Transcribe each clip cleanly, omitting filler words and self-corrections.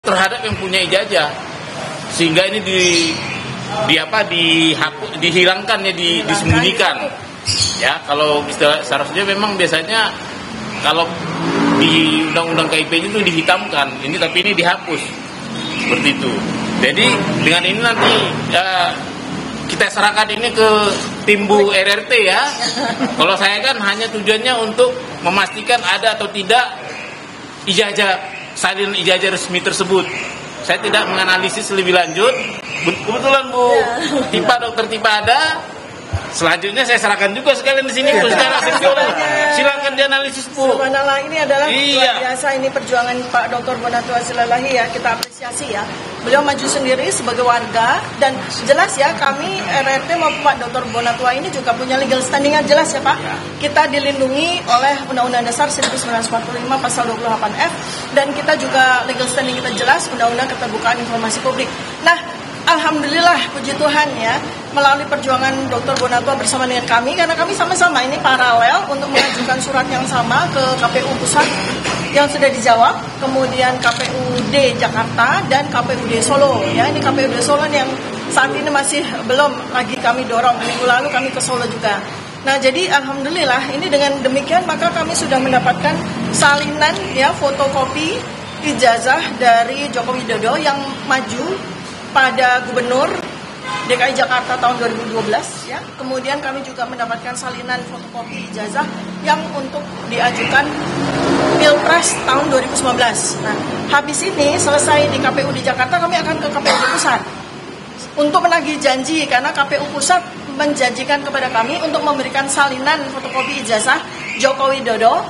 terhadap yang punya ijazah, sehingga ini dihilangkan ya, disembunyikan. Ya, kalau seharusnya memang biasanya kalau di undang-undang KIP itu dihitamkan, tapi ini dihapus seperti itu. Jadi dengan ini nanti kita serahkan ini ke tim Bu RRT ya. Kalau saya kan hanya tujuannya untuk memastikan ada atau tidak salin ijazah resmi tersebut. Saya tidak menganalisis lebih lanjut. Kebetulan Bu Dr. Tipa ada. Selanjutnya saya serahkan juga sekalian di sini Bu secara sempurna. Silakan dianalisis Bu. Subhanallah, ini adalah luar biasa, ini perjuangan Pak Dr. Bonatua Silalahi ya, kita apresiasi ya. Beliau maju sendiri sebagai warga, dan jelas ya kami RRT maupun Pak Dr. Bonatua ini juga punya legal standing yang jelas ya Pak. Kita dilindungi oleh Undang-Undang Dasar 1945 pasal 28F, dan kita juga legal standing kita jelas Undang-Undang Keterbukaan Informasi Publik. Nah, alhamdulillah, puji Tuhan ya, melalui perjuangan Dr. Bonatua bersama dengan kami, karena kami sama-sama ini paralel untuk mengajukan surat yang sama ke KPU Pusat yang sudah dijawab, kemudian KPUD Jakarta dan KPUD Solo ya. Ini KPUD Solo yang saat ini masih belum lagi kami dorong, minggu lalu kami ke Solo juga. Nah, jadi alhamdulillah ini dengan demikian maka kami sudah mendapatkan salinan ya, fotokopi ijazah dari Joko Widodo yang maju pada Gubernur DKI Jakarta tahun 2012 ya. Kemudian kami juga mendapatkan salinan fotokopi ijazah yang untuk diajukan Pilpres tahun 2019. Nah, habis ini selesai di KPU di Jakarta, kami akan ke KPU Pusat untuk menagih janji, karena KPU Pusat menjanjikan kepada kami untuk memberikan salinan fotokopi ijazah Joko Widodo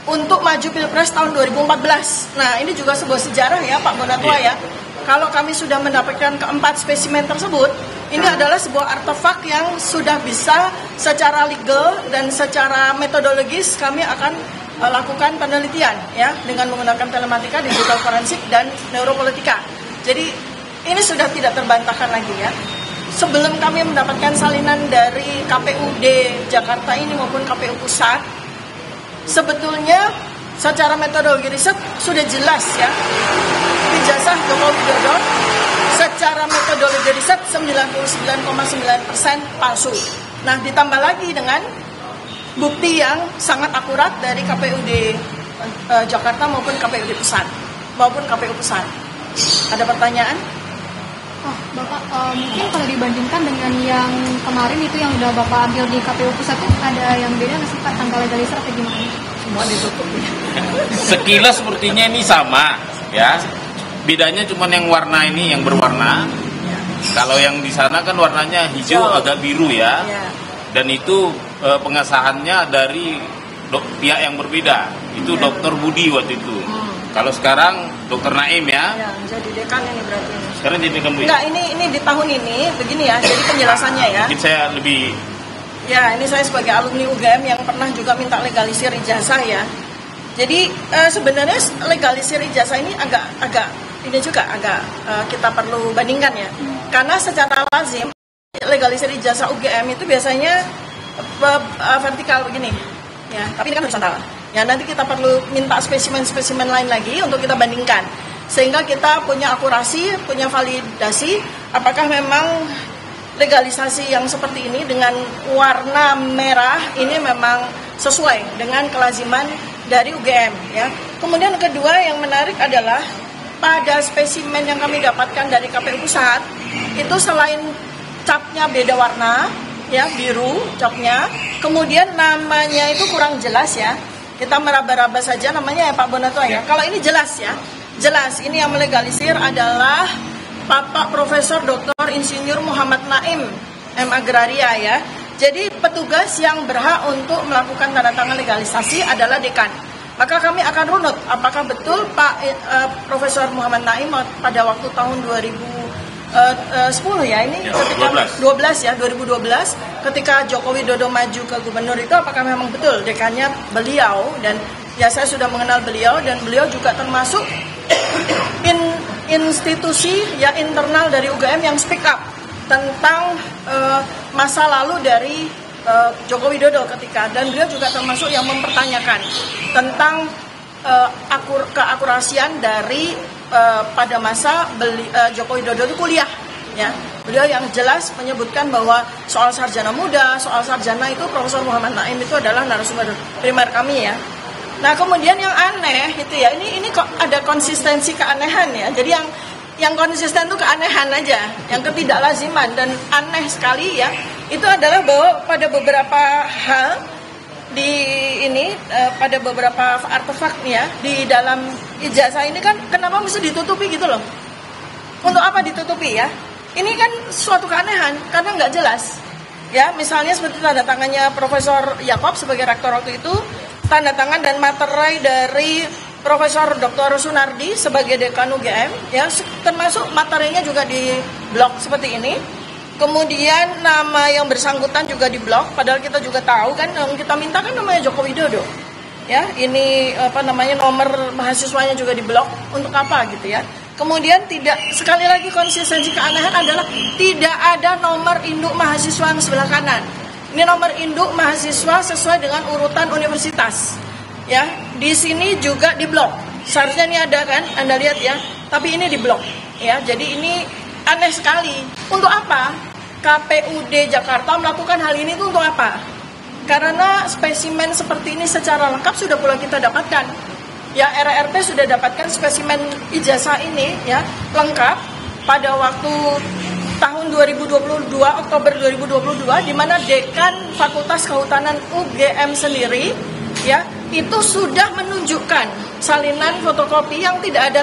untuk maju Pilpres tahun 2014. Nah, ini juga sebuah sejarah ya Pak Bonatua ya. Kalau kami sudah mendapatkan keempat spesimen tersebut, ini adalah sebuah artefak yang sudah bisa secara legal dan secara metodologis kami akan lakukan penelitian ya, dengan menggunakan telematika, digital forensik, dan neuropolitika. Jadi ini sudah tidak terbantahkan lagi ya. Sebelum kami mendapatkan salinan dari KPUD Jakarta ini maupun KPU Pusat, sebetulnya secara metodologi riset sudah jelas ya, ijazah Joko Widodo secara metodologi riset 99,9% palsu. Nah, ditambah lagi dengan bukti yang sangat akurat dari KPUD Jakarta maupun KPUD Pusat maupun KPU Pusat. Ada pertanyaan? Oh, Bapak, mungkin kalau dibandingkan dengan yang kemarin itu yang udah Bapak ambil di KPU Pusat itu ada yang beda nggak sih Pak, tanggal legalisir atau gimana? Semua ditutup ya. Sekilas sepertinya ini sama ya. Bedanya cuma yang warna ini yang berwarna. Ya. Kalau yang di sana kan warnanya hijau agak biru ya. Ya. Dan itu pengesahannya dari pihak yang berbeda. Itu ya. Dr. Budi waktu itu. Kalau sekarang Dr. Naim ya. Ya, jadi dekan ini berarti. Sekarang jadi dekan. Enggak, ini di tahun ini begini ya. Jadi penjelasannya ya. Mungkin saya lebih. Ya, ini saya sebagai alumni UGM yang pernah juga minta legalisir ijazah ya. Jadi sebenarnya legalisir ijazah ini agak kita perlu bandingkan ya. Karena secara lazim legalisir ijazah UGM itu biasanya vertikal begini. Ya, tapi ini kan horizontal. Ya, nanti kita perlu minta spesimen-spesimen lain lagi untuk kita bandingkan. Sehingga kita punya akurasi, punya validasi apakah memang legalisasi yang seperti ini dengan warna merah ini memang sesuai dengan kelaziman dari UGM ya. Kemudian kedua yang menarik adalah pada spesimen yang kami dapatkan dari KPU Pusat itu selain capnya beda warna ya, biru capnya, kemudian namanya itu kurang jelas ya. Kita meraba-raba saja namanya ya Pak Bonatua ya. Kalau ini jelas ya. Jelas ini yang melegalisir adalah Bapak Profesor Dr. Insinyur Muhammad Naim M. Agraria ya. Jadi petugas yang berhak untuk melakukan tanda tangan legalisasi adalah dekan. Maka kami akan runut apakah betul Pak Profesor Muhammad Naim pada waktu tahun 2010 ya ini ya, ketika 2012 ketika Joko Widodo maju ke gubernur itu apakah memang betul dekannya beliau, dan ya saya sudah mengenal beliau dan beliau juga termasuk institusi ya internal dari UGM yang speak up tentang masa lalu dari Joko Widodo ketika, dan beliau juga termasuk yang mempertanyakan tentang keakurasian dari pada masa Joko Widodo itu kuliah, ya. Beliau yang jelas menyebutkan bahwa soal sarjana muda, soal sarjana itu Profesor Muhammad Naim itu adalah narasumber primer kami, ya. Nah, kemudian yang aneh itu ya, ini kok ada konsistensi keanehan, ya. Jadi yang konsisten itu keanehan aja, yang ketidaklaziman dan aneh sekali, ya. Itu adalah bahwa pada beberapa hal pada beberapa artefak ya di dalam ijazah ini kan kenapa mesti ditutupi gitu loh? Untuk apa ditutupi ya? Ini kan suatu keanehan karena nggak jelas. Ya, misalnya seperti tanda tangannya Profesor Yaakob sebagai rektor waktu itu, tanda tangan dan materai dari Profesor Dr. Sunardi sebagai dekan UGM, ya, termasuk materinya juga di blog seperti ini. Kemudian nama yang bersangkutan juga di blog, padahal kita juga tahu kan yang kita minta kan namanya Joko Widodo. Ya, ini nomor mahasiswanya juga di blog, untuk apa gitu ya. Kemudian sekali lagi konsistensi keanehan adalah tidak ada nomor induk mahasiswa yang sebelah kanan. Ini nomor induk mahasiswa sesuai dengan urutan universitas. Ya, di sini juga di blog. Seharusnya ini ada kan, Anda lihat ya, tapi ini di blog. Ya, jadi ini aneh sekali. Untuk apa? KPUD Jakarta melakukan hal ini itu untuk apa? Karena spesimen seperti ini secara lengkap sudah pula kita dapatkan. Ya, RRT sudah dapatkan spesimen ijazah ini ya lengkap pada waktu tahun 2022, Oktober 2022, di mana Dekan Fakultas Kehutanan UGM sendiri ya itu sudah menunjukkan salinan fotokopi yang tidak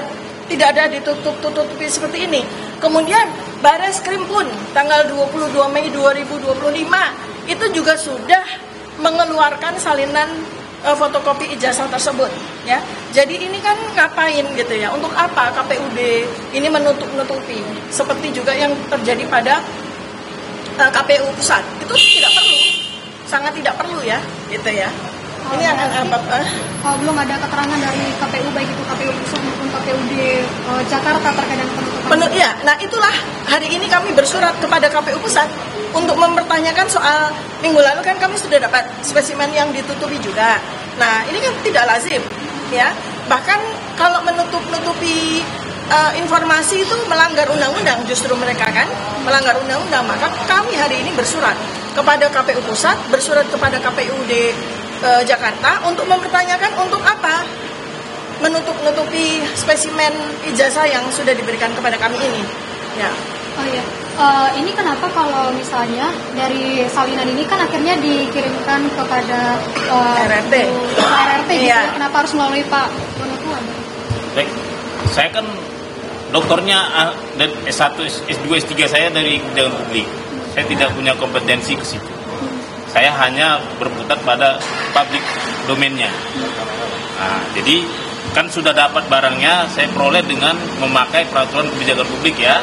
ada ditutup-tutupi seperti ini. Kemudian Bareskrim pun tanggal 22 Mei 2025 itu juga sudah mengeluarkan salinan fotokopi ijazah tersebut, ya. Jadi ini kan ngapain gitu ya? Untuk apa KPUD ini menutup-nutupi? Seperti juga yang terjadi pada KPU pusat. Itu tidak perlu, sangat tidak perlu ya, gitu ya. Ini yang belum ada keterangan dari KPU baik itu KPU pusat maupun KPUD Jakarta terkait dengan penutupan. Ya, nah itulah hari ini kami bersurat kepada KPU pusat untuk mempertanyakan soal minggu lalu kan kami sudah dapat spesimen yang ditutupi juga. Nah, ini kan tidak lazim, ya. Bahkan kalau menutup-nutupi informasi itu melanggar undang-undang, justru mereka kan melanggar undang-undang. Maka kami hari ini bersurat kepada KPU pusat, bersurat kepada KPUD Jakarta untuk mempertanyakan untuk apa menutup-nutupi spesimen ijazah yang sudah diberikan kepada kami ini. Ya. Oh iya. Ini kenapa kalau misalnya dari salinan ini kan akhirnya dikirimkan kepada RRT gitu ya. Kenapa harus melalui Pak Bonatua? Baik, saya kan doktornya dan S1, S2, S3 saya dari kebijakan publik. Saya tidak punya kompetensi ke situ. Saya hanya berputar pada public domainnya. Nah, jadi kan sudah dapat barangnya, saya peroleh dengan memakai peraturan kebijakan publik ya,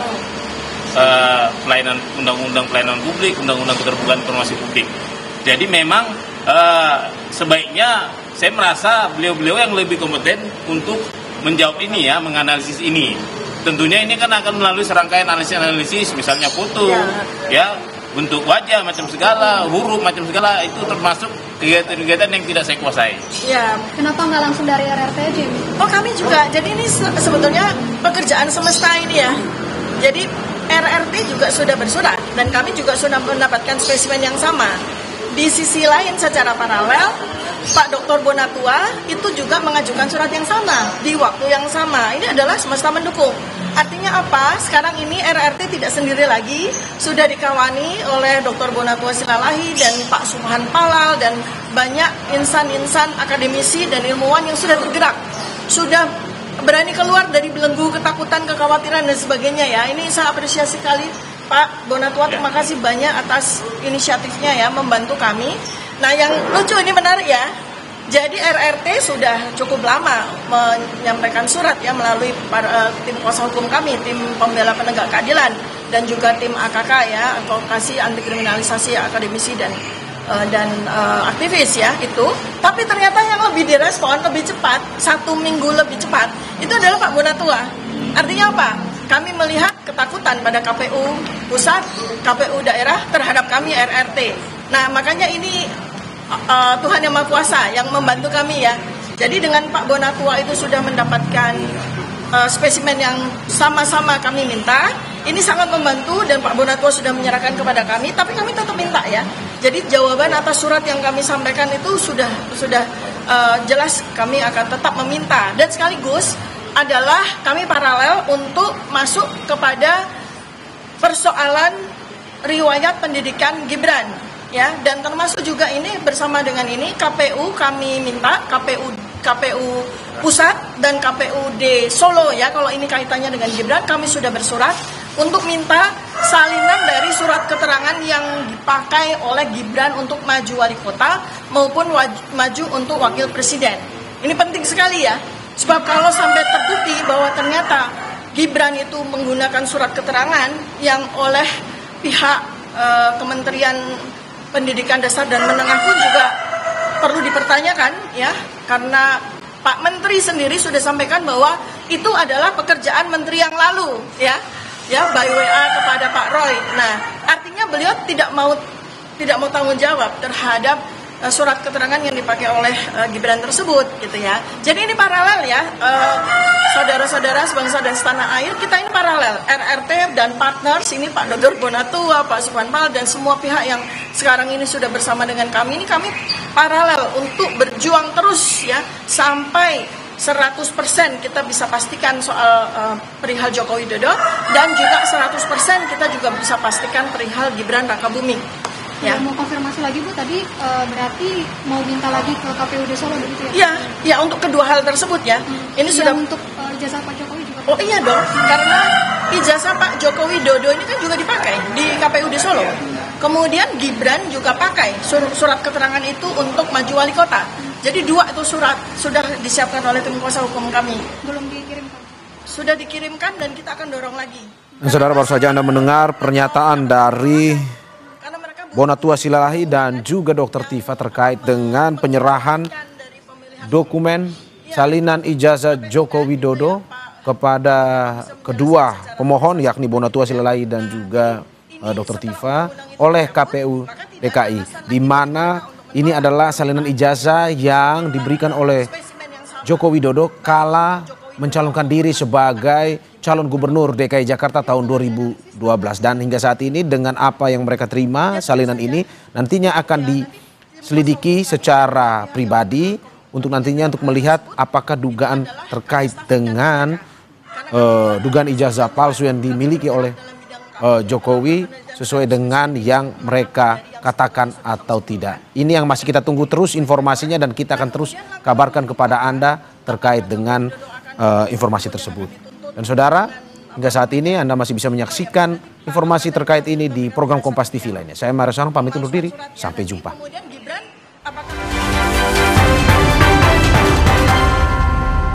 pelayanan undang-undang pelayanan publik, undang-undang keterbukaan informasi publik. Jadi memang sebaiknya saya merasa beliau-beliau yang lebih kompeten untuk menjawab ini ya, menganalisis ini. Tentunya ini kan akan melalui serangkaian analisis, misalnya foto, ya. Bentuk wajah macam segala, huruf macam segala, itu termasuk kegiatan-kegiatan yang tidak saya kuasai. Ya. Kenapa nggak langsung dari RRT aja? Oh, kami juga. Jadi ini sebetulnya pekerjaan semesta ini ya. Jadi RRT juga sudah bersurat dan kami juga sudah mendapatkan spesimen yang sama. Di sisi lain secara paralel, Pak Dr. Bonatua itu juga mengajukan surat yang sama di waktu yang sama. Ini adalah semesta mendukung. Artinya apa? Sekarang ini RRT tidak sendiri lagi, sudah dikawani oleh Dr. Bonatua Silalahi dan Pak Subhan Palal dan banyak insan-insan akademisi dan ilmuwan yang sudah bergerak, sudah berani keluar dari belenggu ketakutan, kekhawatiran dan sebagainya ya. Ini saya apresiasi sekali Pak Bonatua, terima kasih banyak atas inisiatifnya ya, membantu kami. Nah, yang lucu ini menarik ya. Jadi RRT sudah cukup lama menyampaikan surat ya melalui tim kuasa hukum kami, tim pembela penegak keadilan dan juga tim AKK ya, advokasi anti kriminalisasi akademisi dan aktivis ya itu. Tapi ternyata yang lebih direspon lebih cepat, 1 minggu lebih cepat itu adalah Pak Bonatua. Artinya apa? Kami melihat ketakutan pada KPU pusat, KPU daerah terhadap kami RRT. Nah, makanya ini Tuhan Yang Maha Kuasa yang membantu kami ya. Jadi dengan Pak Bonatua itu sudah mendapatkan spesimen yang sama-sama kami minta. Ini sangat membantu dan Pak Bonatua sudah menyerahkan kepada kami, tapi kami tetap minta ya. Jadi jawaban atas surat yang kami sampaikan itu sudah jelas kami akan tetap meminta. Dan sekaligus adalah kami paralel untuk masuk kepada persoalan riwayat pendidikan Gibran ya, dan termasuk juga ini bersama dengan ini KPU kami minta KPU Pusat dan KPUD Solo ya, kalau ini kaitannya dengan Gibran kami sudah bersurat untuk minta salinan dari surat keterangan yang dipakai oleh Gibran untuk maju wali kota maupun maju untuk wakil presiden. Ini penting sekali ya, sebab kalau sampai terbukti bahwa ternyata Gibran itu menggunakan surat keterangan yang oleh pihak Kementerian Pendidikan Dasar dan Menengah pun juga perlu dipertanyakan ya, karena Pak Menteri sendiri sudah sampaikan bahwa itu adalah pekerjaan menteri yang lalu ya by WA kepada Pak Roy. Nah, artinya beliau tidak mau tanggung jawab terhadap surat keterangan yang dipakai oleh Gibran tersebut gitu ya. Jadi ini paralel ya, saudara-saudara sebangsa dan setanah air, kita ini paralel. RRT dan partners ini Pak Dr. Bonatua, Pak Suphanpal dan semua pihak yang sekarang ini sudah bersama dengan kami, ini kami paralel untuk berjuang terus ya sampai 100% kita bisa pastikan soal perihal Joko Widodo, dan juga 100% kita juga bisa pastikan perihal Gibran Rakabuming. Ya. Mau konfirmasi lagi Bu, tadi berarti mau minta lagi ke KPUD Solo begitu ya? Ya untuk kedua hal tersebut ya. Ini sudah untuk ijazah Pak Jokowi juga. Oh iya dong, karena ijazah Pak Joko Widodo ini kan juga dipakai di KPUD Solo. Kemudian Gibran juga pakai surat keterangan itu untuk maju wali kota. Jadi dua itu surat sudah disiapkan oleh tim kuasa hukum kami. Belum dikirimkan? Sudah dikirimkan dan kita akan dorong lagi. Dan saudara, baru saja Anda mendengar pernyataan dari Bonatua Silalahi dan juga Dr. Tifa terkait dengan penyerahan dokumen salinan ijazah Joko Widodo kepada kedua pemohon yakni Bonatua Silalahi dan juga Dr. Tifa oleh KPU DKI, di mana ini adalah salinan ijazah yang diberikan oleh Joko Widodo kala mencalonkan diri sebagai calon gubernur DKI Jakarta tahun 2012, dan hingga saat ini dengan apa yang mereka terima salinan ini nantinya akan diselidiki secara pribadi untuk nantinya untuk melihat apakah dugaan terkait dengan dugaan ijazah palsu yang dimiliki oleh Jokowi sesuai dengan yang mereka katakan atau tidak. Ini yang masih kita tunggu terus informasinya, dan kita akan terus kabarkan kepada Anda terkait dengan informasi tersebut. Dan saudara, hingga saat ini Anda masih bisa menyaksikan informasi terkait ini di program Kompas TV lainnya. Saya Mario Sarung pamit undur diri, sampai jumpa.